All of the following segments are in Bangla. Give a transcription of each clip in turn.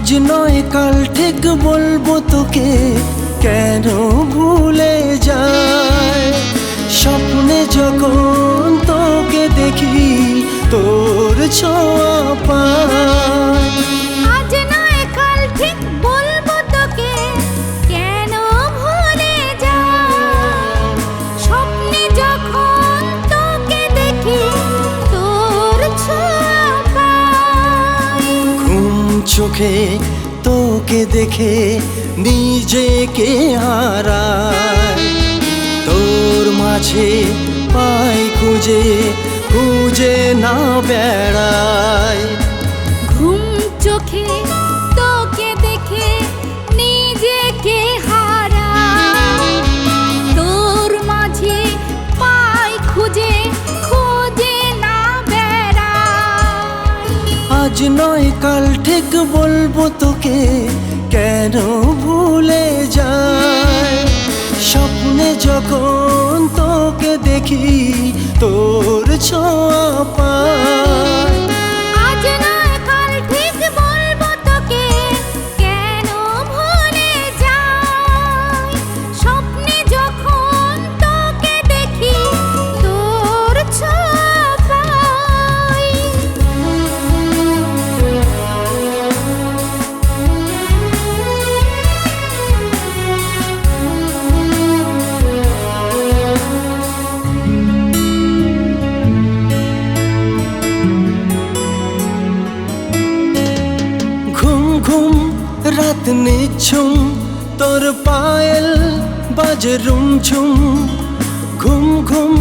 আজ নয় কাল ঠিক বলবো তোকে কেন ভুলে যায়। স্বপ্নে যখন তোকে দেখি তোর ছোঁয়া পাই। আজ নয় কাল ঠিক বলবো তোকে কেন ভুলে যায়। স্বপ্নে যখন তোকে দেখি তোর ছোঁয়া পাই। ঘুম চোখে তোকে দেখে নিজেকে হারাই। তোর মাঝে পাই খুঁজে খুঁজে না বেড়াই। ঘুম চোখে তোকে দেখে নিজেকে হারাই। তোর মাঝে পাই খুঁজে খুঁজে না বেড়াই। আজ নয় কাল ঠিক বলবো তোকে কেন ভুলে যায়। স্বপ্নে যখন তোকে দেখি তোর ছোঁয়া পাই। আজ নয় কাল ঠিক বলবো তোকে কেন ভুলে যাই। স্বপ্নে যখন তোকে দেখি তোর ছোঁয়া পাই। ঘুম রাত নিঝুম তোর পায়েল বাজে রুমঝুম। ঘুম ঘুম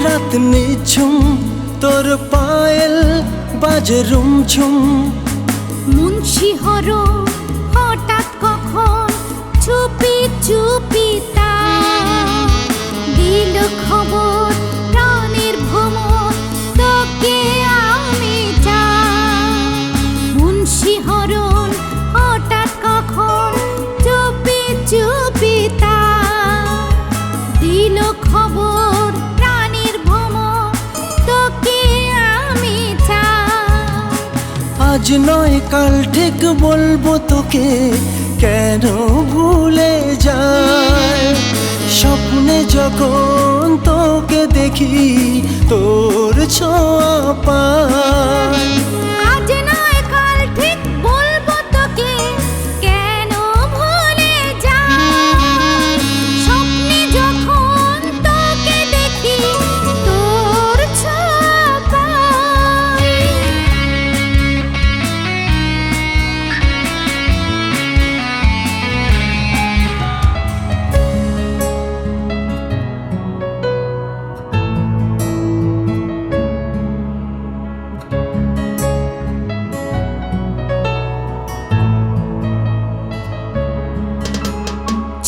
রাত নিঝুম তোর পায়েল বাজে রুমঝুম। মুন্সি হরো হঠাৎ কখন চুপি চুপি তা দিল খবর প্রাণের ভ্রমর তোকে আমি চাই। মুন্সি হরণ হঠাৎ কখন চুপি চুপি তা দিল খবর প্রাণের ভ্রমর তোকে আমি চাই। আজ নয় কাল ঠিক বলবো তোকে কেন ভুলে যায়। স্বপ্নে যখন তোকে দেখি তোর ছোঁয়া পাই। আজ নয় কাল ঠিক বলবো তোকে কেন ভুলে যাই। স্বপ্নে যখন তোকে দেখি তোর ছোঁয়া পাই।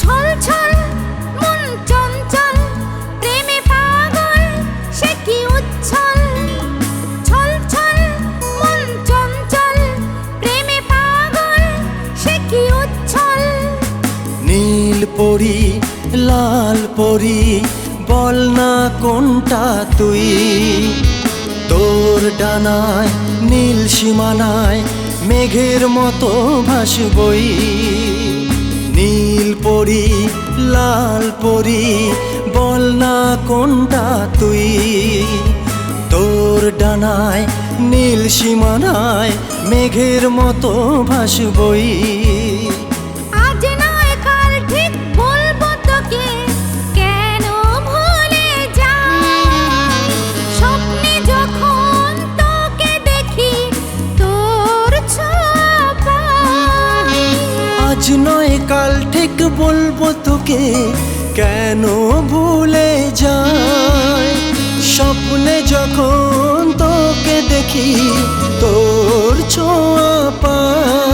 ছল ছল মন চঞ্চল প্রেমে পাগল সে কি উচ্ছল। ছল ছল মন চঞ্চল প্রেমে পাগল সে কি উচ্ছল। নীল পরি লাল পরি বল না কোনটা তুই। তোর ডানায় নীল সীমানায় মেঘের মতো ভাসবই। নীল পরি লাল পরি বল না কোনটা তুই। তোর ডানায় নীল সীমানায় মেঘের মতো ভাসবই। আজ নয় কাল ঠিক বলবো তোকে কেন ভুলে যাই। স্বপ্নে যখন তোকে দেখি তোর ছোঁয়া পাই। আজ নয় কাল ঠিক বলবো তোকে কেন ভুলে যায়। স্বপ্নে যখন তোকে দেখি তোর ছোঁয়া পাই।